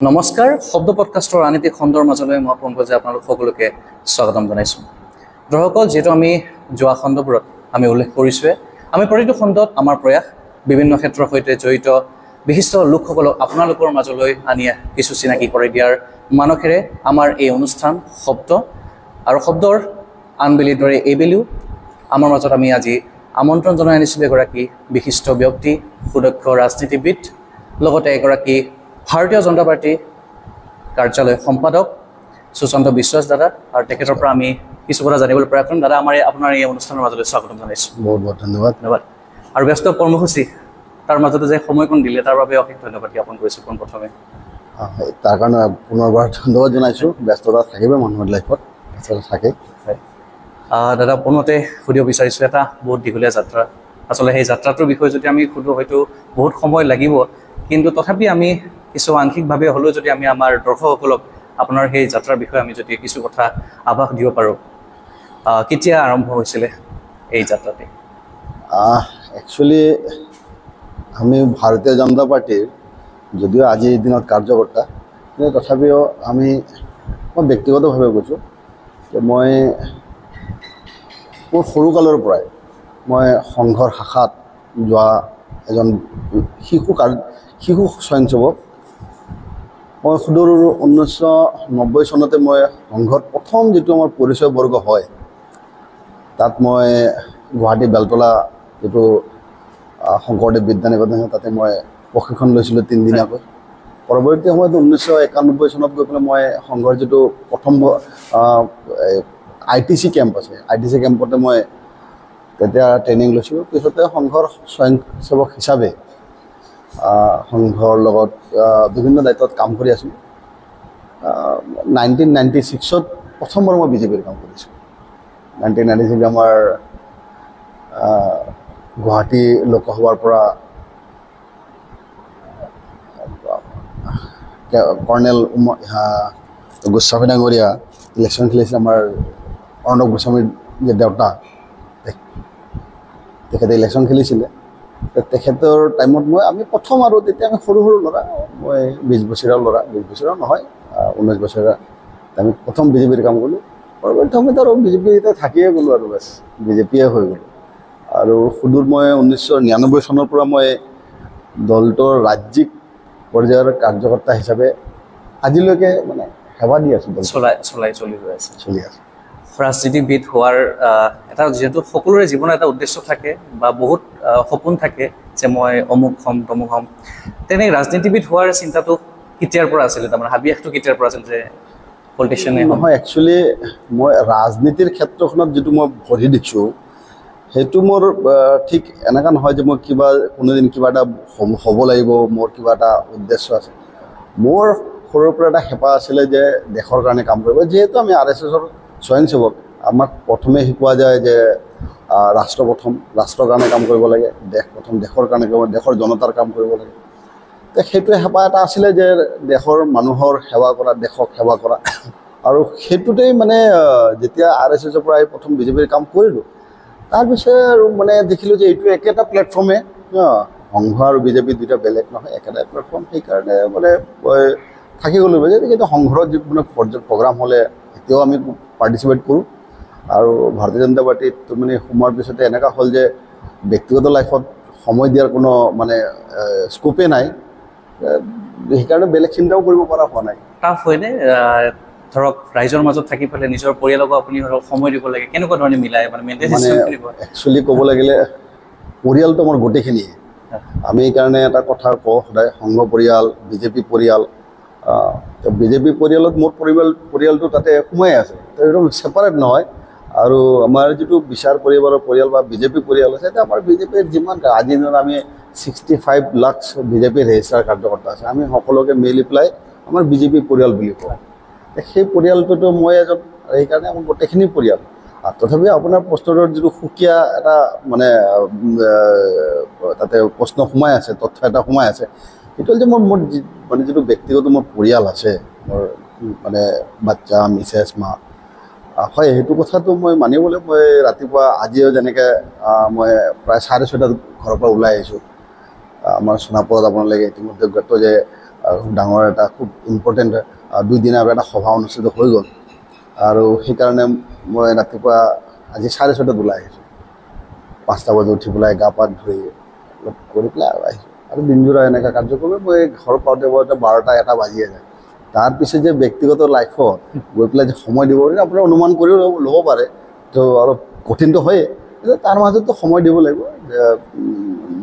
নমস্কাৰ শব্দ পডকাষ্টৰ আন এটি খণ্ডৰ মাজলৈ মই পংকজে আপোনালোক সকলোকে স্বাগতম জনাইছোঁ। দৰ্শকসকল, যিহেতু আমি যোৱা খণ্ডবোৰত আমি উল্লেখ কৰিছোঁৱে, আমি প্ৰতিটো খণ্ডত আমাৰ প্ৰয়াস বিভিন্ন ক্ষেত্ৰৰ সৈতে জড়িত বিশিষ্ট লোকসকলক আপোনালোকৰ মাজলৈ আনি কিছু চিনাকি কৰি দিয়াৰ মানসেৰে আমাৰ এই অনুষ্ঠান শব্দ আৰু শব্দৰ আনবেলিৰ দৰে এইবেলিও আমাৰ মাজত আমি আজি আমন্ত্ৰণ জনাই আনিছিলোঁ এগৰাকী বিশিষ্ট ব্যক্তি, সুদক্ষ ৰাজনীতিবিদ, লগতে এগৰাকী ভাৰতীয় জনতা পাৰ্টি কাৰ্যালয় সম্পাদক সুশান্ত বিশ্বাস দাদা, আৰু তেখেতৰ পৰা আমি কিছু কথা জানিবলৈ প্ৰয়াস কৰিম। দাদা, আপোনাৰ এই অনুষ্ঠানৰ মাজলৈ স্বাগতম জনাইছোঁ। বহুত বহুত ধন্যবাদ। আৰু ব্যস্ত কৰ্মসূচী তাৰ মাজতে যে সময়কণ দিলে তাৰ বাবে অশেষ ধন্যবাদ জ্ঞাপন কৰিছোঁ পোনপ্ৰথমে। তাৰ কাৰণে পুনৰবাৰ ধন্যবাদ জনাইছোঁ। ব্যস্ততা থাকিবই মানুহৰ লাইফত, ব্যস্ততা থাকে। দাদা, পোনতে সুধিব বিচাৰিছোঁ, এটা বহুত দীঘলীয়া যাত্ৰা, আচলতে সেই যাত্ৰাটোৰ বিষয়ে যদি আমি সুধোঁ হয়তো বহুত সময় লাগিব, কিন্তু তথাপি আমি কিছু আংশিকভাৱে হ'লেও যদি আমি আমাৰ দৰ্শকসকলক আপোনাৰ সেই যাত্ৰাৰ বিষয়ে আমি যদি কিছু কথা আভাস দিব পাৰোঁ, কেতিয়া আৰম্ভ হৈছিলে এই যাত্ৰাটি? একচুৱেলি আমি ভাৰতীয় জনতা পাৰ্টিৰ যদিও আজিৰ দিনত কাৰ্যকৰ্তা, কিন্তু তথাপিও মই ব্যক্তিগতভাৱে কৈছোঁ যে মই মোৰ সৰুকালৰ পৰাই মই সংঘৰ শাখাত যোৱা এজন শিশু স্বয়ংসেৱক। মই সুদূৰ 1990 চনতে মই সংঘত প্ৰথম যিটো আমাৰ পৰিচয় বৰ্গ হয়, তাত মই গুৱাহাটী বেলতলা যিটো শংকৰদেৱ বিদ্যানিকেতন, তাতে মই প্ৰশিক্ষণ লৈছিলোঁ 3 দিনীয়াকৈ। পৰৱৰ্তী সময়ত 1991 চনত গৈ পেলাই মই সংঘৰ যিটো প্ৰথম ITC কেম্প আছে, ITC কেম্পতে মই তেতিয়া ট্ৰেইনিং লৈছিলোঁ। পিছতে সংঘৰ স্বয়ংসেৱক হিচাপে সংঘৰ লগত বিভিন্ন দায়িত্বত কাম কৰি আছিলোঁ। 1996 প্ৰথমবাৰ মই বিজেপিৰ কাম কৰিছোঁ। 1996 আমাৰ গুৱাহাটী লোকসভাৰ পৰা কৰ্ণেল গোস্বামী ডাঙৰীয়া ইলেকশ্যন খেলিছিল। আমাৰ অৰ্ণৱ গোস্বামীৰ যে দেউতা, তেখেতে ইলেকশ্যন খেলিছিলে। তেখেতৰ টাইমত আমি প্ৰথম, আৰু তেতিয়া আমি সৰু ল'ৰা, মই 20 বছৰীয়া ল'ৰা, 20 বছৰীয়া নহয় 19 বছৰীয়া, আমি প্ৰথম বিজেপিৰ কাম কৰিলোঁ। পৰৱৰ্তী সময়ত আৰু বিজেপিতে থাকিয়ে গ'লোঁ, আৰু বাছ বিজেপিয়ে হৈ গ'লোঁ। আৰু সুদূৰ মই 1999 চনৰ পৰা মই দলটোৰ ৰাজ্যিক পৰ্যায়ৰ কাৰ্যকৰ্তা হিচাপে আজিলৈকে সেৱা দি আছোঁ। চলি আছে। ৰাজনীতিবিদ হোৱাৰ এটা যিহেতু সকলোৰে জীৱনৰ এটা উদ্দেশ্য থাকে বা বহুত সপোন থাকে যে মই অমুক হ'ম তমুক হ'ম, তেনে ৰাজনীতিবিদ হোৱাৰ চিন্তাটো কেতিয়াৰ পৰা আছিলে? তাৰমানে হাবিয়াসটো কেতিয়াৰ পৰা আছিল যে পলিটিচিয়ানে নহয়? একচুৱেলি মই ৰাজনীতিৰ ক্ষেত্ৰখনত যিটো মই ভৰি দিছোঁ, সেইটো মোৰ ঠিক এনেকুৱা নহয় যে মই কোনোদিন কিবা এটা হ'ব লাগিব, মোৰ কিবা এটা উদ্দেশ্য আছে। মোৰ সৰুৰ পৰা এটা হেঁপাহ আছিলে যে দেশৰ কাৰণে কাম কৰিব। যিহেতু আমি RSSৰ স্বয়ংসেৱক, আমাক প্ৰথমে শিকোৱা যায় যে ৰাষ্ট্ৰ প্ৰথম, ৰাষ্ট্ৰৰ কাৰণে কাম কৰিব লাগে, দেশ প্ৰথম, দেশৰ কাৰণে দেশৰ জনতাৰ কাম কৰিব লাগে। সেইটোৱে হেঁপাহ এটা আছিলে যে দেশৰ মানুহৰ সেৱা কৰা, দেশক সেৱা কৰা। আৰু সেইটোতেই যেতিয়া RSSৰ পৰা আহি প্ৰথম বিজেপিৰ কাম কৰিলোঁ, তাৰপিছত আৰু দেখিলোঁ যে এইটো একেটা প্লেটফৰ্মে, সংঘ আৰু বিজেপি দুটা বেলেগ নহয়, একেটাই প্লেটফৰ্ম। সেইকাৰণে মই থাকি গ'লোঁ। কিন্তু সংঘৰ যিকোনো প্ৰগ্ৰাম হ'লে এতিয়াও আমি পাৰ্টিচিপেট কৰোঁ। আৰু ভাৰতীয় জনতা পাৰ্টিত সোমোৱাৰ পিছতে এনেকুৱা হ'ল যে ব্যক্তিগত লাইফত সময় দিয়াৰ কোনো স্কোপেই নাই। সেইকাৰণে বেলেগ চিন্তাও কৰিব পৰা হোৱা নাই। টাফ হয়নে? ধৰক ৰাইজৰ মাজত থাকি পেলাই নিজৰ পৰিয়ালকো আপুনি সময় দিব লাগে, কেনেকুৱা ধৰণে মিলাই একচুৱেলি ক'ব লাগিলে পৰিয়ালটো আমাৰ গোটেইখিনিয়ে। আমি সেইকাৰণে এটা কথা কওঁ সদায়, সংঘ পৰিয়াল, বিজেপি পৰিয়াল। বিজেপি পৰিয়ালত মোৰ পৰিয়ালটো তাতে সোমাই আছে, একদম ছেপাৰেট নহয়। আৰু আমাৰ যিটো বিচাৰ পৰিবাৰৰ পৰিয়াল বা বিজেপি পৰিয়াল আছে, আমাৰ বিজেপিৰ যিমান আজিৰ দিনত আমি 65 লাখ বিজেপিৰ ৰেজিষ্টাৰ কাৰ্যকৰ্তা আছে, আমি সকলোকে মিলি পেলাই আমাৰ বিজেপি পৰিয়াল বুলি কওঁ। সেই পৰিয়ালটোতো মই এজন, সেইকাৰণে আমাৰ গোটেইখিনি পৰিয়াল। তথাপিও আপোনাৰ প্ৰশ্নৰ যিটো সুকীয়া এটা তাতে প্ৰশ্ন সোমাই আছে, তথ্য এটা সোমাই আছে, সেইটো হ'ল যে মোৰ যিটো ব্যক্তিগত মোৰ পৰিয়াল আছে, মোৰ বাচ্চা, মিছেছ, মা, হয়, সেইটো কথাটো মই মানিবলৈ, মই ৰাতিপুৱা আজিও যেনেকৈ মই প্ৰায় 6:30 ঘৰৰ পৰা ওলাই আহিছোঁ। আমাৰ সোণাপুৰত আপোনালোকে ইতিমধ্যে জ্ঞাত যে খুব ডাঙৰ এটা খুব ইম্পৰ্টেণ্ট 2 দিনৰ এটা সভা অনুষ্ঠিত হৈ গ'ল আৰু সেইকাৰণে মই ৰাতিপুৱা আজি 6:30 ওলাই আহিছোঁ 5টা বজাত উঠি পেলাই গা পা ধুই অলপ কৰি পেলাই আহিছোঁ আৰু দিনজোৰা এনেকুৱা কাৰ্যক্ৰম মই ঘৰ পাওঁতে 12টা 1টা বাজিয়ে যায় তাৰপিছত যে ব্যক্তিগত লাইফত গৈ পেলাই যে সময় দিব পাৰে আপোনাৰ অনুমান কৰিও ল'ব পাৰে তো অলপ কঠিনটো হয়ে কিন্তু তাৰ মাজতো সময় দিব লাগিব যে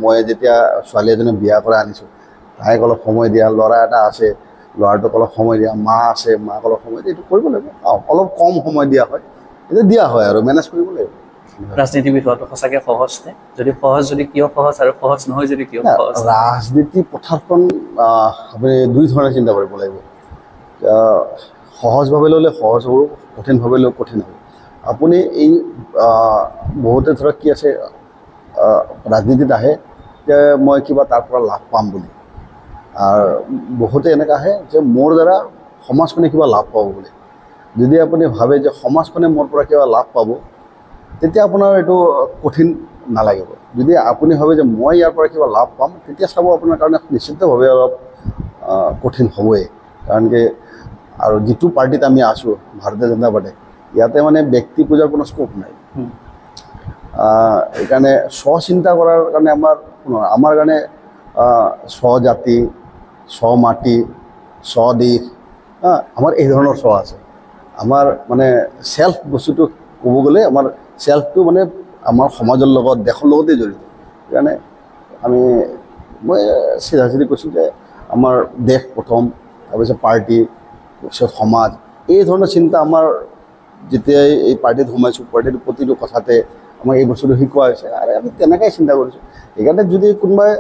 মই যেতিয়া ছোৱালী এজনী বিয়া কৰা আনিছোঁ তাইক অলপ সময় দিয়া ল'ৰা এটা আছে ল'ৰাটোক অলপ সময় দিয়া মা আছে মাক অলপ সময় দিয়া এইটো কৰিব লাগিব অলপ কম সময় দিয়া হয় এইটো দিয়া হয় আৰু মেনেজ কৰিব লাগিব ৰাজনীতিবিদ হোৱাটো সঁচাকৈ সহজ নে যদি কিয় সহজ আৰু সহজ নহয় যদি কিয় সহজ ৰাজনীতি পথাৰখন আপুনি 2 ধৰণে চিন্তা কৰিব লাগিব সহজভাৱে ল'লে সহজ হ'ব কঠিনভাৱে ল'লে কঠিন হ'ব আপুনি এই বহুতে ধৰক কি আছে ৰাজনীতিত আহে যে মই কিবা তাৰ পৰা লাভ পাম বুলি আৰু বহুতে এনেকুৱা আহে যে মোৰ দ্বাৰা সমাজখনে কিবা লাভ পাব বুলি যদি আপুনি ভাবে যে সমাজখনে মোৰ পৰা কিবা লাভ পাব তেতিয়া আপোনাৰ এইটো কঠিন নালাগিব যদি আপুনি ভাবে যে মই ইয়াৰ পৰা কিবা লাভ পাম তেতিয়া চাব আপোনাৰ কাৰণে নিশ্চিতভাৱে অলপ কঠিন হ'বই কাৰণ কি আৰু যিটো পাৰ্টিত আমি আছোঁ ভাৰতীয় জনতা পাৰ্টি ইয়াতে মানে ব্যক্তি পূজাৰ কোনো স্কোপ নাই এইকাৰণে স্বচিন্তা কৰাৰ কাৰণে আমাৰ কাৰণে স্বজাতি স্বমাটি স্বদেশ আমাৰ এই ধৰণৰ স্ব আছে আমাৰ মানে সেল্ফ বস্তুটো ক'ব গ'লে আমাৰ সেল্ফটো মানে আমাৰ সমাজৰ লগত দেশৰ লগতে জড়িত সেইকাৰণে মই চিধা কৈছোঁ যে আমাৰ দেশ প্ৰথম তাৰপিছত পাৰ্টি তাৰপিছত সমাজ এই ধৰণৰ চিন্তা আমাৰ যেতিয়াই এই পাৰ্টিত সোমাইছোঁ পাৰ্টিৰ প্ৰতিটো কথাতে আমাক এই বস্তুটো শিকোৱা হৈছে আৰু আমি তেনেকৈ চিন্তা কৰিছোঁ সেইকাৰণে যদি কোনোবাই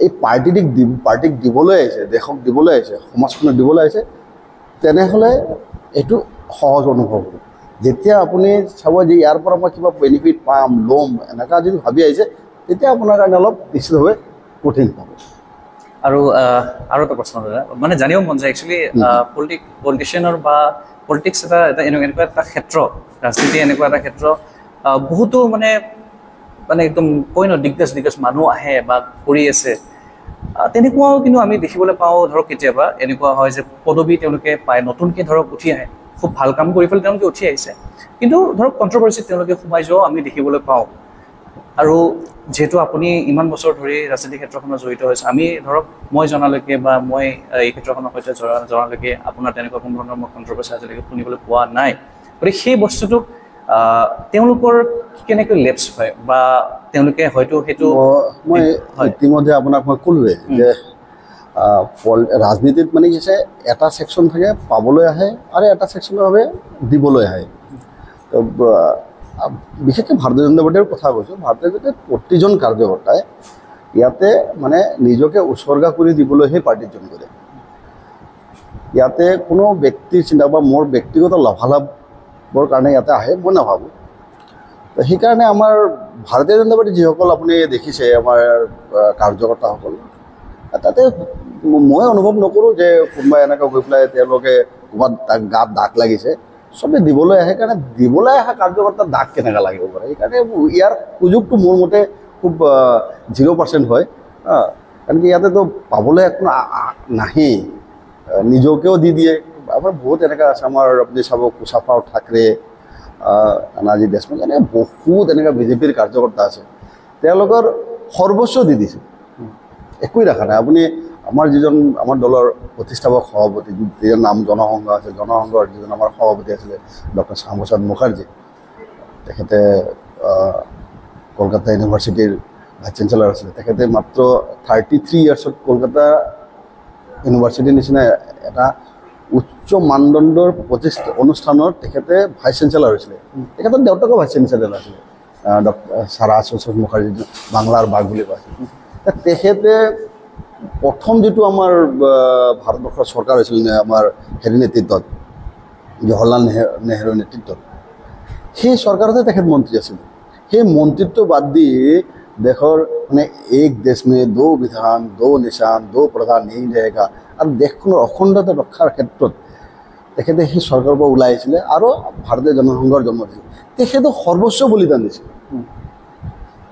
এই পাৰ্টিক দিবলৈ আহিছে দেশক দিবলৈ আহিছে সমাজখনক দিবলৈ আহিছে তেনেহ'লে এইটো সহজ অনুভৱ হ'ব যেতিয়া আপুনি চাব যে ইয়াৰ পৰা মই কিবা বেনিফিট পাম ল'ম এনেকুৱা যদি ভাবি আহিছে তেতিয়া আপোনাৰ কাৰণে অলপ নিশ্চিতভাৱে কঠিন হ'ব আৰু এটা প্ৰশ্ন মানে জানিব মন যায় একচুৱেলি পলিটিচিয়ানৰ বা পলিটিক্স এটা এনেকুৱা এটা ক্ষেত্ৰ ৰাজনীতি এনেকুৱা এটা ক্ষেত্ৰ বহুতো মানে একদম কৈ ন দিগ্গজ মানুহ আহে বা কৰি আছে তেনেকুৱাও কিন্তু আমি দেখিবলৈ পাওঁ ধৰক কেতিয়াবা এনেকুৱা হয় যে পদবী তেওঁলোকে পায় নতুনকৈ ধৰক উঠি আহে খুব ভাল কাম কৰি পেলাই তেওঁলোকে উঠি আহিছে কিন্তু ধৰক কণ্ট্ৰভাৰ্চিত তেওঁলোকে সোমাই যোৱাও আমি দেখিবলৈ পাওঁ আৰু যেহেতু আপুনি ইমান বছৰ ধৰি ৰাজনীতি ক্ষেত্ৰখনত জড়িত হৈছে আমি ধৰক মই জনালৈকে বা মই এই ক্ষেত্ৰখনৰ সৈতে জনালৈকে আপোনাৰ তেনেকুৱা কোনো ধৰণৰ মই কণ্ট্ৰভাৰ্চি আজিলৈকে শুনিবলৈ পোৱা নাই গতিকে সেই বস্তুটোক তেওঁলোকৰ কেনেকৈ লেপছ হয় বা তেওঁলোকে হয়তো সেইটো মই ইতিমধ্যে আপোনাক মই ক'লোৱে যে ৰাজনীতিত মানে কি হৈছে এটা ছেকশ্যন থাকে পাবলৈ আহে আৰু এটা ছেকশ্যনৰ বাবে দিবলৈ আহে বিশেষকৈ ভাৰতীয় জনতা পাৰ্টিৰ কথা কৈছোঁ ভাৰতীয় জনতা প্ৰতিজন কাৰ্যকৰ্তাই ইয়াতে মানে নিজকে উৎসৰ্গা কৰি দিবলৈহে পাৰ্টিত জইন কৰে ইয়াতে কোনো ব্যক্তিৰ চিন্তা বা মোৰ ব্যক্তিগত লাভালাভৰ কাৰণে ইয়াতে আহে মই নাভাবোঁ সেইকাৰণে আমাৰ ভাৰতীয় জনতা পাৰ্টি যিসকল আপুনি দেখিছে আমাৰ কাৰ্যকৰ্তাসকল তাতে মই অনুভৱ নকৰোঁ যে কোনোবাই এনেকৈ গৈ পেলাই তেওঁলোকে ক'ৰবাত গাত দাগ লাগিছে চবে দিবলৈ আহে কাৰণে দিবলৈ অহা কাৰ্যকৰ্তাৰ দাগ কেনেকৈ লাগিব পাৰে সেইকাৰণে ইয়াৰ সুযোগটো মোৰ মতে খুব 0% হয় কাৰণ কি ইয়াতেতো পাবলৈ একো নাহেই নিজকেও দি দিয়ে আমাৰ বহুত এনেকুৱা আছে আমাৰ আপুনি চাব কুশাফাও ঠাকৰে নানাজী দেশমুখ এনেকৈ বহুত এনেকুৱা বিজেপিৰ কাৰ্যকৰ্তা আছে তেওঁলোকৰ সৰ্বস্ব দি দিছে একোৱেই ৰখা নাই আপুনি আমাৰ দলৰ প্ৰতিষ্ঠাপক সভাপতি যিজন নাম জনসংঘ আছে জনসংঘৰ যিজন আমাৰ সভাপতি আছিলে ডক্টৰ শ্যামপ্ৰসাদ মুখাৰ্জী তেখেতে কলকাতা ইউনিভাৰ্চিটিৰ ভাইচ চেঞ্চেলৰ আছিলে তেখেতে মাত্ৰ 33 ইয়াৰ্ছত কলকাতা ইউনিভাৰ্চিটিৰ নিচিনা এটা উচ্চ মানদণ্ডৰ অনুষ্ঠানৰ তেখেতে ভাইচ চেঞ্চেলৰ হৈছিলে তেখেতৰ দেউতাকো ভাইচ চেঞ্চেলৰ আছিলে ডক্টৰ ছাৰা আশুতোষ মুখাৰ্জী বাংলাৰ বাঘ বুলি কয় তেখেতে প্ৰথম যিটো আমাৰ ভাৰতবৰ্ষৰ চৰকাৰ হৈছিল আমাৰ হেৰি নেতৃত্বত জৱাহৰলাল নেহৰুৰ নেতৃত্বত সেই চৰকাৰতে তেখেত মন্ত্ৰী আছিল সেই মন্ত্ৰীত্ব বাদ দি দেশৰ মানে এক দেশ মে দো বিধান দো নিশান দো প্ৰধান নেই रहेगा আৰু দেশখনৰ অখণ্ডতা ৰক্ষাৰ ক্ষেত্ৰত তেখেতে সেই চৰকাৰৰ পৰা ওলাই আহিছিলে আৰু ভাৰতীয় জনসংঘৰ জন্ম দিছিল তেখেতে সৰ্বস্ব বলিদান দিছিল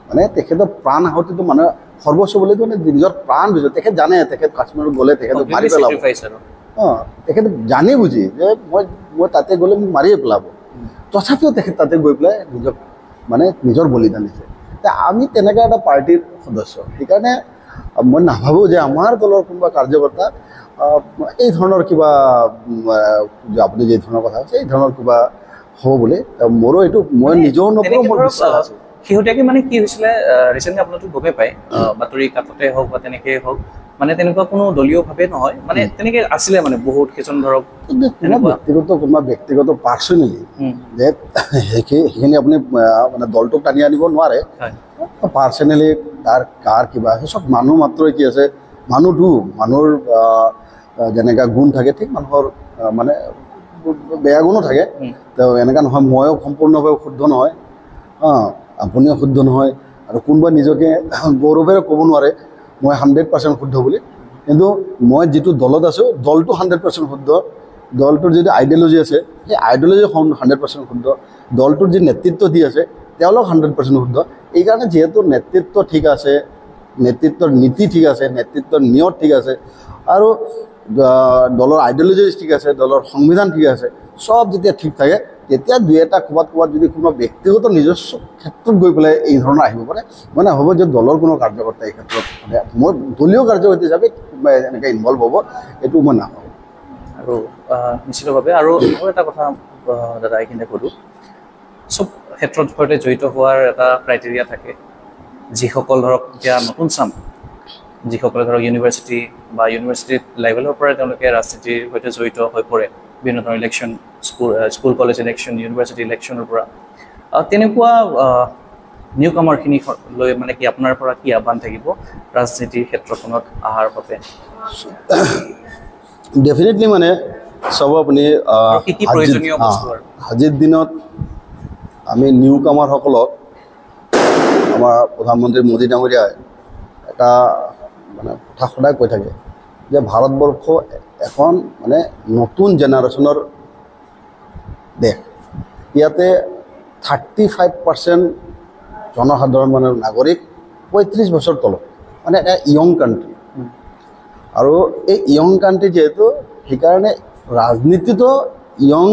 মানে তেখেতৰ প্ৰাণ আহুতিটো মানে সৰ্বস্ব বুলি মানে নিজৰ প্ৰাণ বুজি তেখেত জানে তেখেত কাশ্মীৰত গ'লে তেখেতক মাৰি পেলাব তেখেতে জানি বুজি যে মই তাতে গ'লে মোক মাৰিয়ে পেলাব তথাপিও তেখেত তাতে গৈ পেলাই নিজক মানে নিজৰ বলিদান দিছে আমি তেনেকুৱা এটা পাৰ্টিৰ সদস্য সেইকাৰণে মই নাভাবোঁ যে আমাৰ দলৰ কোনোবা কাৰ্যকৰ্তা এই ধৰণৰ কিবা আপুনি যি ধৰণৰ কথা কৈছে এই ধৰণৰ কিবা হ'ব বুলি মোৰো এইটো মই নিজেও নকৰোঁ মোৰ বিশ্বাস আছে শেহতীয়াকৈ মানে কি হৈছিলে ৰিচেণ্টলি আপোনালোকে গমে পায় বাতৰি কাকতে হওক বা তেনেকেই হওক মানে তেনেকুৱা কোনো দলীয়ভাৱে নহয় মানে তেনেকৈ আছিলে মানে বহুত কেইজন ধৰক কোনোবা ব্যক্তিগত পাৰ্চনেলি যে সেইখিনি আপুনি মানে দলটোক টানি আনিব নোৱাৰে পাৰ্চনেলি কাৰ কিবা সেই চব মানুহ মাত্ৰই কি আছে মানুহটো মানুহৰ যেনেকুৱা গুণ থাকে ঠিক মানুহৰ মানে বেয়া গুণো থাকে তেওঁ এনেকুৱা নহয় ময়ো সম্পূৰ্ণভাৱে শুদ্ধ নহয় আপুনিও শুদ্ধ নহয় আৰু কোনোবা নিজকে গৌৰৱেৰে ক'ব নোৱাৰে মই 100% শুদ্ধ বুলি কিন্তু মই যিটো দলত আছোঁ দলটো 100% শুদ্ধ দলটোৰ যিটো আইডিঅলজি আছে সেই আইডিঅলজি 100% শুদ্ধ দলটোৰ যি নেতৃত্ব দি আছে তেওঁলোক 100% শুদ্ধ এইকাৰণে যিহেতু নেতৃত্ব ঠিক আছে নেতৃত্বৰ নীতি ঠিক আছে নেতৃত্বৰ নিয়ম ঠিক আছে আৰু দলৰ আইডিঅলজি ঠিক আছে দলৰ সংবিধান ঠিক আছে সব যেতিয়া ঠিক থাকে তেতিয়া দুই এটা ক'ৰবাত যদি কোনো ব্যক্তিগত নিজস্ব ক্ষেত্ৰত গৈ পেলাই এই ধৰণৰ আহিব পাৰে মানে হ'ব যে দলৰ কোনো কাৰ্যকৰ্তা এই ক্ষেত্ৰত মানে মই দলীয় কাৰ্যকৰ্তা হিচাপে এনেকৈ ইনভলভ হ'ব এইটো মই নাভাবোঁ আৰু নিশ্চিতভাৱে আৰু এটা কথা দাদা এইখিনিতে ক'লোঁ চব ক্ষেত্ৰত সৈতে জড়িত হোৱাৰ এটা ক্ৰাইটেৰিয়া থাকে যিসকল ধৰক এতিয়া নতুন চাম যিসকলে ধৰক ইউনিভাৰ্চিটি বা ইউনিভাৰ্চিটি লেভেলৰ পৰা তেওঁলোকে ৰাজনীতিৰ সৈতে জড়িত হৈ পৰে বিভিন্ন ধৰণৰ election school college election university ইলেকশ্যনৰ পৰা তেনেকুৱা নিউ কামাৰখিনি লৈ মানে কি আপোনাৰ পৰা কি আহ্বান থাকিব ৰাজনীতিৰ ক্ষেত্ৰখনত অহাৰ বাবে ডেফিনেটলি মানে চাব আপুনি আজিৰ দিনত আমি নিউ কামাৰসকলক আমাৰ প্ৰধানমন্ত্ৰী মোদী ডাঙৰীয়াই এটা মানে কথা সদায় কৈ থাকে যে ভাৰতবৰ্ষ এখন মানে নতুন জেনেৰেশ্যনৰ দেশ ইয়াতে 35% জনসাধাৰণ মানে নাগৰিক 35 বছৰ তলত মানে এটা য়ং কাণ্ট্ৰি আৰু এই য়ং কাণ্ট্ৰি যিহেতু সেইকাৰণে ৰাজনীতিতো য়ং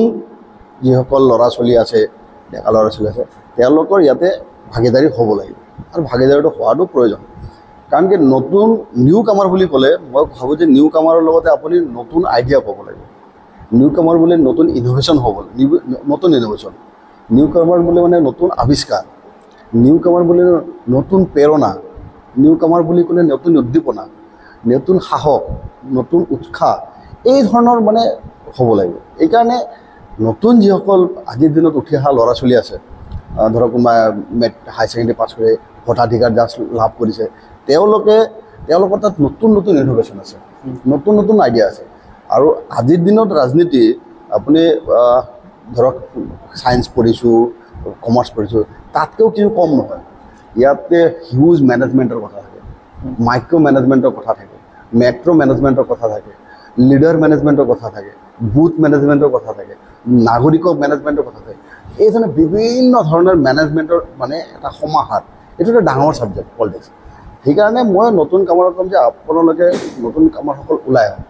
যিসকল ল'ৰা ছোৱালী আছে ডেকা ল'ৰা ছোৱালী আছে তেওঁলোকৰ ইয়াতে ভাগিদাৰী হ'ব লাগিব আৰু ভাগিদাৰীটো হোৱাটো প্ৰয়োজন কাৰণ কি নতুন নিউ কামাৰ বুলি ক'লে মই ভাবোঁ যে নিউ কামাৰৰ লগতে আপুনি নতুন আইডিয়া পাব লাগিব নিউ কামাৰ বুলি নতুন ইনোভেশ্যন হ'ব নতুন ইনোভেশ্যন নিউ কামাৰ বুলি মানে নতুন আৱিষ্কাৰ নিউ কামাৰ বুলি নতুন প্ৰেৰণা নিউ কামাৰ বুলি ক'লে নতুন উদ্দীপনা নতুন সাহস নতুন উৎসাহ এই ধৰণৰ মানে হ'ব লাগিব এইকাৰণে নতুন যিসকল আজিৰ দিনত উঠি অহা ল'ৰা ছোৱালী আছে ধৰক কোনোবা হাই ছেকেণ্ডেৰী পাছ কৰি ভোটাধিকাৰ জাষ্ট লাভ কৰিছে তেওঁলোকৰ তাত নতুন নতুন ইনোভেশ্যন আছে নতুন নতুন আইডিয়া আছে আৰু আজিৰ দিনত ৰাজনীতি আপুনি ধৰক ছায়েন্স পঢ়িছোঁ কমাৰ্চ পঢ়িছোঁ তাতকৈও কিছু কম নহয় ইয়াতে হিউজ মেনেজমেণ্টৰ কথা থাকে মাইক্ৰ' মেনেজমেণ্টৰ কথা থাকে মেট্ৰ' মেনেজমেণ্টৰ কথা থাকে লিডাৰ মেনেজমেণ্টৰ কথা থাকে বুথ মেনেজমেণ্টৰ কথা থাকে নাগৰিকৰ মেনেজমেণ্টৰ কথা থাকে এই ধৰণে বিভিন্ন ধৰণৰ মেনেজমেণ্টৰ মানে এটা সমাহাৰ এইটো এটা ডাঙৰ ছাবজেক্ট পলিটিক্স সেইকাৰণে মই নতুন কামাৰত ক'ম যে আপোনালোকে নতুন কামাৰসকল ওলাই আহক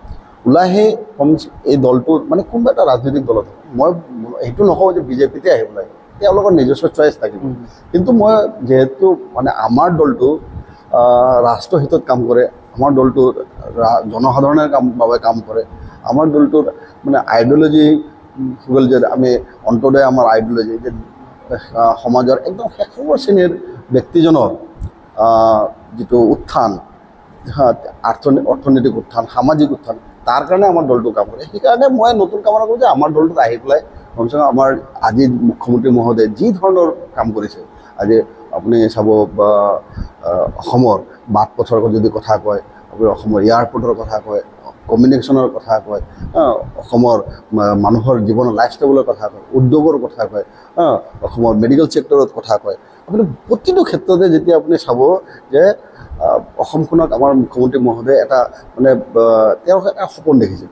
ওলাই আহি কম এই দলটো মানে কোনোবা এটা ৰাজনৈতিক দলত মই সেইটো নকওঁ যে বিজেপিতে আহিব লাগে তেওঁলোকৰ নিজস্ব চইচ থাকিব কিন্তু মই যিহেতু মানে আমাৰ দলটো ৰাষ্ট্ৰহিতত কাম কৰে আমাৰ দলটো জনসাধাৰণৰ বাবে কাম কৰে আমাৰ দলটোৰ মানে আইডিঅলজি হ'ল যে আমি অন্তদয় আমাৰ আইডিঅলজি যে সমাজৰ একদম শেষৰ শ্ৰেণীৰ ব্যক্তিজনৰ যিটো উত্থান অৰ্থনৈতিক উত্থান সামাজিক উত্থান তাৰ কাৰণে আমাৰ দলটো কাম কৰে সেইকাৰণে মই নতুন কামনা কৰোঁ যে আমাৰ দলটোত আহি পেলাই কমচে কম আমাৰ আজি মুখ্যমন্ত্ৰী মহোদয়ে যি ধৰণৰ কাম কৰিছে আজি আপুনি চাব অসমৰ বাট পথৰ যদি কথা কয় আপুনি অসমৰ এয়াৰপৰ্টৰ কথা কয় কমিউনিকেশ্যনৰ কথা কয় অসমৰ মানুহৰ জীৱনৰ লাইফষ্টাইলৰ কথা কয় উদ্যোগৰ কথা কয় অসমৰ মেডিকেল ছেক্টৰত কথা কয় আপুনি প্ৰতিটো ক্ষেত্ৰতে যেতিয়া আপুনি চাব যে অসমখনক আমাৰ মুখ্যমন্ত্ৰী মহোদয়ে এটা মানে তেওঁ এটা সপোন দেখিছে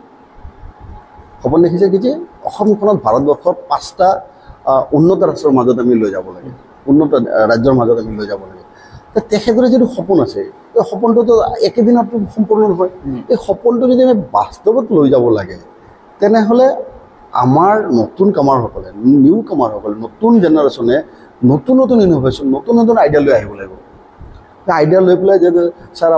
কি যে অসমখনত ভাৰতবৰ্ষৰ 5টা উন্নত ৰাষ্ট্ৰৰ মাজত আমি লৈ যাব লাগে উন্নত ৰাজ্যৰ মাজত আমি লৈ যাব লাগে তেখেতৰ যিটো সপোন আছে এই সপোনটোতো একেদিনতো সম্পূৰ্ণ নহয় এই সপোনটো যদি আমি বাস্তৱত লৈ যাব লাগে তেনেহ'লে আমাৰ নতুন কামাৰসকলে নিউ কামাৰসকলে নতুন জেনেৰেশ্যনে নতুন নতুন ইনোভেশ্যন নতুন নতুন আইডিয়া লৈ আহিব লাগিব আইডিয়া লৈ পেলাই যে ছাৰ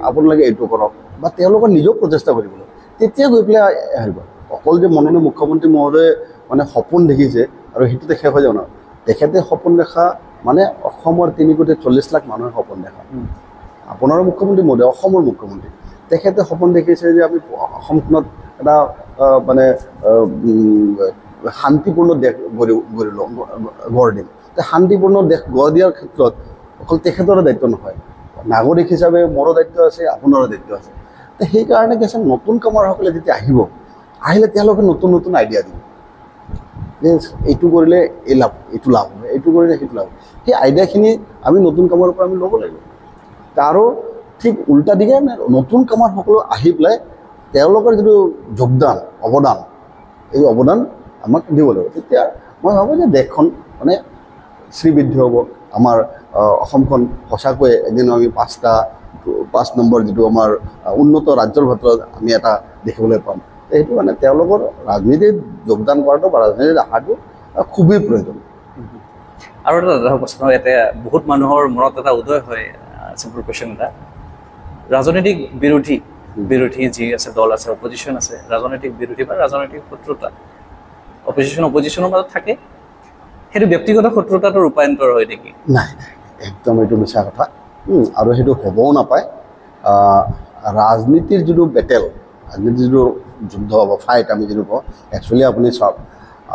আপোনালোকে এইটো কৰক বা তেওঁলোকৰ নিজেও প্ৰচেষ্টা কৰিব লাগিব তেতিয়া গৈ পেলাই আহিব অকল যে মাননীয় মুখ্যমন্ত্ৰী মহোদয়ে মানে সপোন দেখিছে আৰু সেইটোতে শেষ হৈ যাব নহয় তেখেতে সপোন দেখা মানে অসমৰ 3,40,00,000 মানুহৰ সপোন দেখা আপোনাৰো মুখ্যমন্ত্ৰী মহোদয় অসমৰ মুখ্যমন্ত্ৰী তেখেতে সপোন দেখিছে যে আমি অসমখনত এটা মানে শান্তিপূৰ্ণ দেশ গঢ় দিম শান্তিপূৰ্ণ দেশ গঢ় দিয়াৰ ক্ষেত্ৰত অকল তেখেতৰে দায়িত্ব নহয় নাগৰিক হিচাপে মোৰো দায়িত্ব আছে আপোনাৰো দায়িত্ব আছে সেইকাৰণে কি আছে নতুন কামাৰসকলে যেতিয়া আহিলে তেওঁলোকে নতুন নতুন আইডিয়া দিব যে এইটো কৰিলে এই লাভ এইটো লাভ হ'ব এইটো কৰিলে সেইটো লাভ সেই আইডিয়াখিনি আমি নতুন কামৰ পৰা আমি ল'ব লাগিব আৰু ঠিক উল্টা দিশে নতুন কামাৰসকলে আহি পেলাই তেওঁলোকৰ যিটো যোগদান অৱদান এই অৱদান আমাক দিব লাগিব তেতিয়া মই ভাবোঁ যে দেশখন মানে শ্ৰীবৃদ্ধি হ'ব আমাৰ অসমখন সঁচাকৈ এদিন আমি 5 নম্বৰ যিটো আমাৰ উন্নত ৰাজ্যৰ ভিতৰত আমি এটা দেখিবলৈ পাম সেইটো মানে তেওঁলোকৰ ৰাজনীতিত যোগদান কৰাটো বা ৰাজনীতিত অহাটো খুবেই প্ৰয়োজন আৰু এটা প্ৰশ্ন ইয়াতে বহুত মানুহৰ মনত এটা উদয় হয় চিম্পল কুৱেশ্যন এটা ৰাজনৈতিক বিৰোধী যি আছে দল আছে অপজিশ্যন আছে ৰাজনৈতিক বিৰোধী বা ৰাজনৈতিক শত্ৰুতা অপজিশ্যনৰ মাজত থাকে সেইটো ব্যক্তিগত শত্ৰুতাটো ৰূপায়ন্তৰ হয় নেকি নাই একদম এইটো মিছা কথা আৰু সেইটো হ'বও নাপায় ৰাজনীতিৰ যিটো বেটেল ৰাজনীতিৰ যিটো যুদ্ধ বা ফাইট আমি যিটো কওঁ একচুৱেলি আপুনি চাওক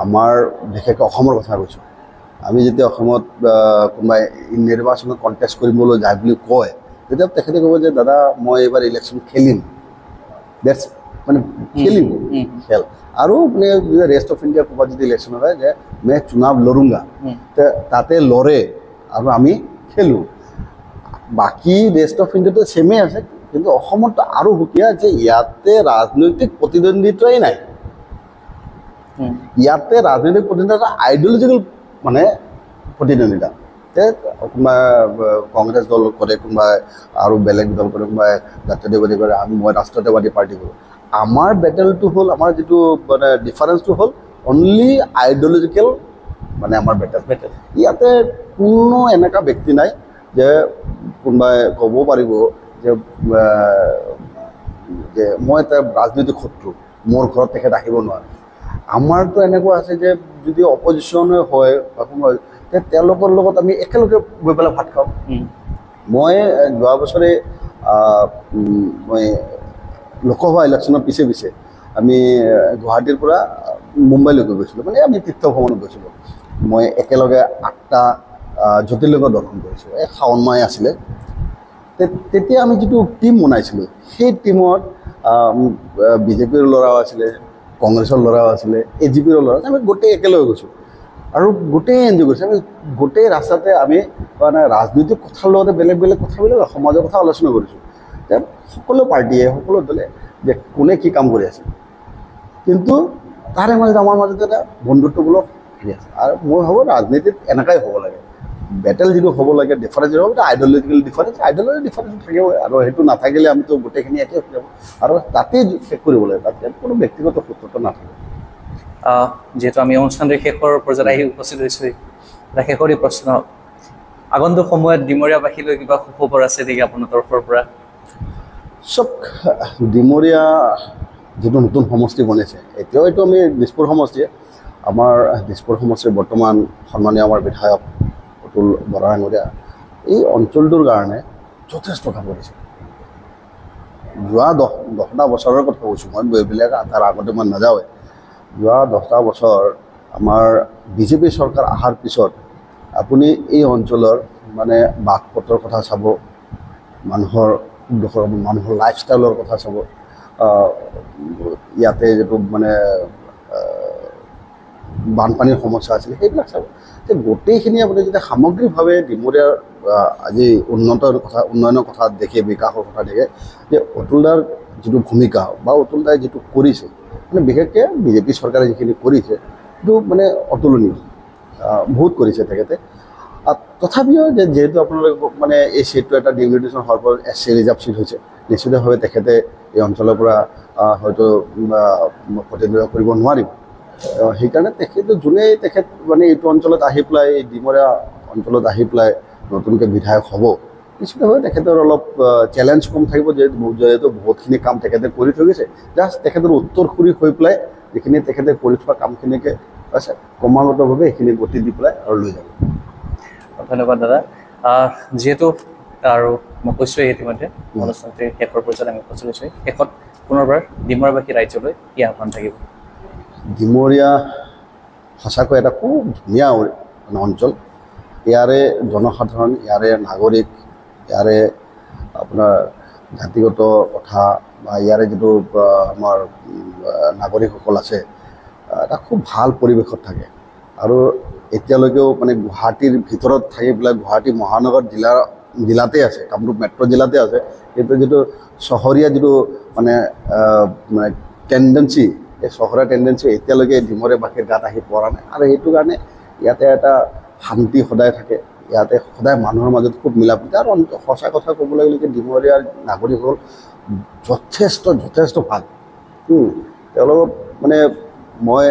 আমাৰ বিশেষকৈ অসমৰ কথা কৈছোঁ আমি যেতিয়া অসমত কোনোবাই নিৰ্বাচনত কণ্টেষ্ট কৰিবলৈ যায় বুলি কয় তেতিয়া তেখেতে ক'ব যে দাদা মই এইবাৰ ইলেকশ্যন খেলিম ডেটছ মানে খেলিম খেল আৰু মানে ৰেষ্ট অফ ইণ্ডিয়া ক'ৰবাত যদি ইলেকশ্যন হয় যে মই চুনাৱ লড়ুংগা তাতে লৰে আৰু আমি খেলোঁ বাকী ৰেষ্ট অফ ইণ্ডিয়াটো ছেমেই আছে কিন্তু অসমতো আৰু সুকীয়া যে ইয়াতে ৰাজনৈতিক প্ৰতিদ্বন্দ্বিতাই নাই ইয়াতে ৰাজনৈতিক প্ৰতিদ্বন্দ্বিতা আইডিঅলজিকেল মানে প্ৰতিদ্বন্দ্বিতা কোনোবাই কংগ্ৰেছ দল কৰে কোনোবাই আৰু বেলেগ দল কৰে কোনোবাই জাতীয়তাবাদী কৰে মই ৰাষ্ট্ৰীয়তাবাদী পাৰ্টি কৰোঁ আমাৰ বেটেলটো হ'ল আমাৰ যিটো মানে ডিফাৰেঞ্চটো হ'ল অনলি আইডিঅলজিকেল মানে আমাৰ বেটেল ইয়াতে কোনো এনেকুৱা ব্যক্তি নাই যে কোনোবাই ক'ব পাৰিব যে মই এটা ৰাজনৈতিক শত্ৰু মোৰ ঘৰত তেখেত আহিব নোৱাৰে আমাৰতো এনেকুৱা আছে যে যদি অপজিশ্যনে হয় বা কোনোবা তেওঁলোকৰ লগত আমি একেলগে গৈ পেলাই ভাত খাওঁ মই যোৱা বছৰে মই লোকসভা ইলেকশ্যনৰ পিছে আমি গুৱাহাটীৰ পৰা মুম্বাইলৈকে গৈছিলোঁ মানে আমি তীৰ্থ ভ্ৰমণত গৈছিলোঁ মই একেলগে 8টা জ্যোতিৰ্লিংগ দৰ্শন কৰিছোঁ এই শাওণ মাহ আছিলে তেতিয়া আমি যিটো টীম বনাইছিলোঁ সেই টীমত বিজেপিৰ ল'ৰাও আছিলে কংগ্ৰেছৰ ল'ৰাও আছিলে AGPৰ ল'ৰা আমি গোটেই একেলগে গৈছোঁ আৰু গোটেই এনজয় কৰিছোঁ আমি গোটেই ৰাস্তাতে আমি মানে ৰাজনৈতিক কথাৰ লগতে বেলেগ বেলেগ কথাবিলাক সমাজৰ কথা আলোচনা কৰিছোঁ যে সকলো পাৰ্টীয়ে সকলো দলে যে কোনে কি কাম কৰি আছে কিন্তু তাৰে মাজত আমাৰ মাজত এটা বন্ধুত্বমূলক হেৰি আছে আৰু মই ভাবোঁ ৰাজনীতিত এনেকুৱাই হ'ব লাগে বেটেল যিটো হ'ব লাগে ডিফাৰেঞ্চ হ'ব এটা আইডিঅলজিকেল ডিফাৰেঞ্চ থাকিব আৰু সেইটো নাথাকিলে আমিতো গোটেইখিনি একে হৈ যাব আৰু তাতেই শেষ কৰিব লাগে তাতে কোনো ব্যক্তিগত শত্ৰুতা নাথাকে যিহেতু আমি অনুষ্ঠানটিৰ শেষৰ পৰ্যায়ত আহি উপস্থিত হৈছোঁ এটা শেষৰী প্ৰশ্ন আগন্তুক সময়ত ডিমৰীয়াবাসীলৈ কিবা সুখবৰ আছে নেকি আপোনাৰ তৰফৰ পৰা চব ডিমৰীয়া যিটো নতুন সমষ্টি বনিছে এতিয়াও এইটো আমি দিছপুৰ সমষ্টিয়ে আমাৰ দিছপুৰ সমষ্টিৰ বৰ্তমান সন্মানীয় আমাৰ বিধায়ক অতুল বৰা ডাঙৰীয়া এই অঞ্চলটোৰ কাৰণে যথেষ্ট কাম কৰিছে যোৱা 10টা বছৰৰ কথা কৈছোঁ মই এইবিলাক তাৰ আগতে মই নাযাওঁৱে যোৱা 10টা বছৰ আমাৰ বিজেপি চৰকাৰ অহাৰ পিছত আপুনি এই অঞ্চলৰ মানে বাট পথৰ কথা চাব মানুহৰ লাইফষ্টাইলৰ কথা চাব ইয়াতে যিটো মানে বানপানীৰ সমস্যা আছিলে সেইবিলাক চাব যে গোটেইখিনি আপুনি যেতিয়া সামগ্ৰিকভাৱে ডিমৰীয়াৰ আজি উন্নয়নৰ কথা দেখে বিকাশৰ কথা দেখে যে অতুলদাৰ যিটো ভূমিকা বা অতুলদাই যিটো কৰিছে মানে বিশেষকৈ বিজেপি চৰকাৰে যিখিনি কৰিছে সেইটো মানে অতুলনীয় বহুত কৰিছে তেখেতে তথাপিও যেহেতু আপোনালোকে মানে এই চিটটো এটা ডিলিমিটেশ্যন হোৱাৰ পৰা SC ৰিজাৰ্ভ চিট হৈছে, নিশ্চিতভাৱে তেখেতে এই অঞ্চলৰ পৰা হয়তো প্ৰতিনিধিত্ব কৰিব নোৱাৰিব। সেইকাৰণে তেখেত মানে এইটো অঞ্চলত আহি পেলাই এই ডিমৰীয়া অঞ্চলত আহি পেলাই নতুনকৈ বিধায়ক হ'ব, নিশ্চিতভাৱে তেখেতৰ অলপ চেলেঞ্জ কম থাকিব, যিহেতু বহুতখিনি কাম তেখেতে কৰি থৈ গৈছে। জাষ্ট তেখেতৰ উত্তৰসূৰী হৈ পেলাই যিখিনি তেখেতে কৰি থোৱা কামখিনিকে ক্ৰমাগতভাৱে সেইখিনি গতি দি পেলাই আৰু লৈ যাব। ধন্যবাদ দাদা। যিহেতু আৰু মই কৈছোঁৱেই ইতিমধ্যে অনুষ্ঠানটিৰ শেষৰ পৰ্যায়ত আমি উপস্থিত শেষত পুনৰবাৰ ডিমৰীয়াবাসী ৰাইজলৈ কি আহ্বান থাকিব? ডিমৰীয়া সঁচাকৈ এটা খুব ধুনীয়া অঞ্চল। ইয়াৰে জনসাধাৰণ, ইয়াৰে নাগৰিক, ইয়াৰে আপোনাৰ জাতিগত কথা বা ইয়াৰে যিটো আমাৰ নাগৰিকসকল আছে, এটা খুব ভাল পৰিৱেশত থাকে। আৰু এতিয়ালৈকেও মানে গুৱাহাটীৰ ভিতৰত থাকি পেলাই গুৱাহাটী মহানগৰ জিলাতে আছে, কামৰূপ মেট্ৰ' জিলাতে আছে, কিন্তু যিটো চহৰীয়া যিটো মানে টেণ্ডেঞ্চি, এই চহৰীয়া টেণ্ডেঞ্চি এতিয়ালৈকে ডিমৰীয়াবাসীৰ গাত আহি পৰা নাই। আৰু সেইটো কাৰণে ইয়াতে এটা শান্তি সদায় থাকে, ইয়াতে সদায় মানুহৰ মাজত খুব মিলা প্ৰীতি। আৰু সঁচা কথা ক'বলৈ গ'লে ডিমৰীয়াৰ নাগৰিকসকল যথেষ্ট ভাল। তেওঁলোকক মানে মই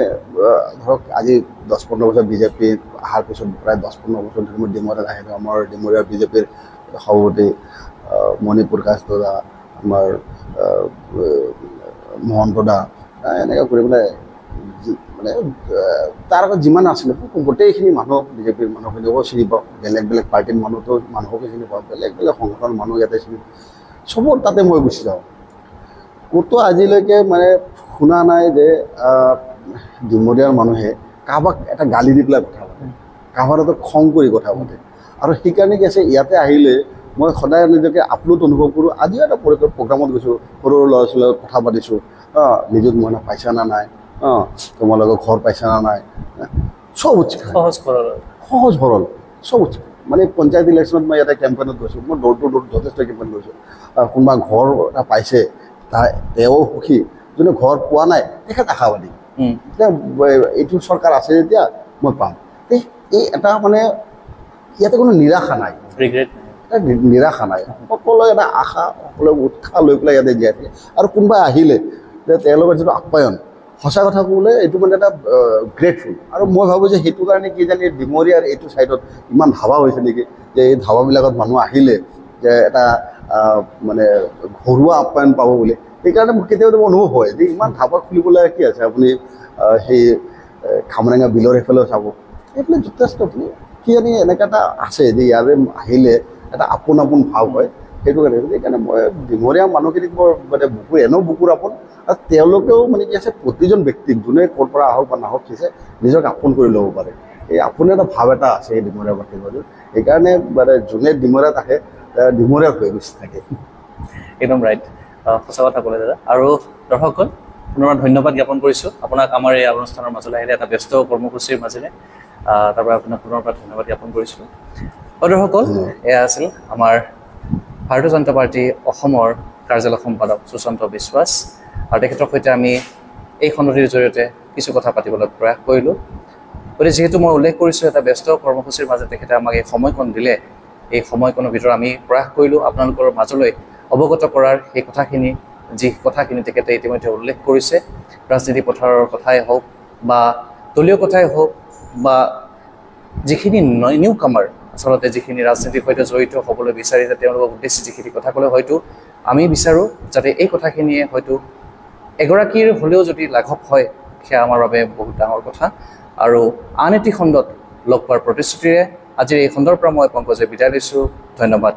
ধৰক আজি 10-15 বছৰ বিজেপি অহাৰ পিছত প্ৰায় 10-15 বছৰ ধৰি মই ডিমৰীয়াত আহিলোঁ। আমাৰ ডিমৰীয়াৰ বিজেপিৰ সভাপতি মণিপুৰ কাশ দা, আমাৰ মহন্ত দা, এনেকৈ কৰি পেলাই মানে তাৰ আগত যিমান আছিলে গোটেইখিনি মানুহ বিজেপিৰ মানুহখিনিকো চিনি পাওঁ, বেলেগ পাৰ্টীৰ মানুহকো চিনি পাওঁ, বেলেগ সংগঠনৰ মানুহ ইয়াতে চিনি পাওঁ। চবৰ তাতে মই গুচি যাওঁ। ক'তো আজিলৈকে মানে শুনা নাই যে ডিমৰীয়াৰ মানুহে কাৰোবাক এটা গালি দি পেলাই কথা পাতে, কাৰোবাৰ এটা খং কৰি কথা পাতে। আৰু সেইকাৰণে কি আছে, ইয়াতে আহিলে মই সদায় নিজকে আপলোড অনুভৱ কৰোঁ। আজিও এটা প্ৰগ্ৰামত গৈছোঁ, সৰু ল'ৰা ছোৱালীৰ লগত কথা পাতিছোঁ। নিযুত মইনা পাইছা না নাই, তোমালোকৰ ঘৰ পাইছা না নাই, চব উৎসাহ, সহজ সৰল চব উৎসাহ। মানে পঞ্চায়ত ইলেকশ্যনত মই ইয়াতে কেম্পেইনত গৈছোঁ, মই দৌৰ যথেষ্ট কেম্পেইন গৈছোঁ। কোনোবা ঘৰ এটা পাইছে, তেওঁ সুখী, যোনে ঘৰ পোৱা নাই তেখেত আশাবাদী, এইটো চৰকাৰ আছে যেতিয়া মই পাম। এই এটা মানে ইয়াতে কোনো নিৰাশা নাই, নিৰাশা নাই, সকলোৱে এটা আশা, সকলোৱে উৎসাহ লৈ পেলাই ইয়াতে জীয়াই থাকে। আৰু কোনোবাই আহিলে যে তেওঁলোকৰ যিটো আপ্যায়ন, সঁচা কথা ক'বলৈ এইটো মানে এটা গ্ৰেটফুল। আৰু মই ভাবোঁ যে সেইটো কাৰণে কি জানি ডিমৰীয়াৰ এইটো ছাইডত ইমান ধাবা হৈছে নেকি, যে এই ধাবাবিলাকত মানুহ আহিলে যে এটা মানে ঘৰুৱা আপ্যায়ন পাব বুলি। সেইকাৰণে মোৰ কেতিয়াবা অনুভৱ হয় যে ইমান ধাবা খুলিবলৈ কি আছে, আপুনি সেই খামৰেঙা বিলৰ সেইফালেও চাব, সেইফালে যথেষ্ট কি জানি এনেকুৱা এটা আছে যে ইয়াৰে আহিলে এটা আপোন ভাৱ হয়। সেইটো সেইকাৰণে মই ডিমৰীয়া মানুহখিনিক মোৰ মানে বুকুৰ আপোন। আৰু তেওঁলোকেও মানে কি আছে, প্ৰতিজন ব্যক্তিক যোনে ক'ৰ পৰা আহক বা নাহক দিছে নিজক আপোন কৰি ল'ব পাৰে। এই আপোন এটা ভাৱ এটা আছে এই ডিমৰীয়াবাসীৰ মাজত। সেইকাৰণে মানে যোনে ডিমৰীয়াত আহে ডিমৰীয়া হৈ গুচি থাকে। একদম ৰাইট, সঁচা কথা ক'লে দাদা। আৰু দৰ্শকগণ, পুনৰ ধন্যবাদ জ্ঞাপন কৰিছোঁ আপোনাক আমাৰ এই অনুষ্ঠানৰ মাজলৈ আহিলে এটা ব্যস্ত কৰ্মসূচীৰ মাজেৰে। তাৰ পৰা আপোনাক পুনৰবাৰ ধন্যবাদ জ্ঞাপন কৰিছোঁ। দৰ্শকগণ, এয়া আছিল আমাৰ ভাৰতীয় জনতা পাৰ্টী অসমৰ কাৰ্যালয় সম্পাদক সুশান্ত বিশ্বাস। আৰু তেখেতৰ সৈতে আমি এই খণ্ডটিৰ জৰিয়তে কিছু কথা পাতিবলৈ প্ৰয়াস কৰিলোঁ। গতিকে যিহেতু মই উল্লেখ কৰিছোঁ এটা ব্যস্ত কৰ্মসূচীৰ মাজত তেখেতে আমাক এই সময়কণ দিলে, এই সময়কণৰ ভিতৰত আমি প্ৰয়াস কৰিলোঁ আপোনালোকৰ মাজলৈ অৱগত কৰাৰ সেই কথাখিনি, যি কথাখিনি তেখেতে ইতিমধ্যে উল্লেখ কৰিছে, ৰাজনীতি পথাৰৰ কথাই হওক বা দলীয় কথাই হওক বা যিখিনি নিউ কামাৰ, আচলতে যিখিনি ৰাজনীতিৰ সৈতে জড়িত হ'বলৈ বিচাৰিছে তেওঁলোকৰ উদ্দেশ্যে যিখিনি কথা ক'লে, হয়তো আমি বিচাৰোঁ যাতে এই কথাখিনিয়ে হয়তো এগৰাকীৰ হ'লেও যদি লাঘৱ হয়, সেয়া আমাৰ বাবে বহুত ডাঙৰ কথা। আৰু আন এটি খণ্ডত লগ পোৱাৰ প্ৰতিশ্ৰুতিৰে আজিৰ এই খণ্ডৰ পৰা মই পংকজে বিদায় লৈছোঁ। ধন্যবাদ।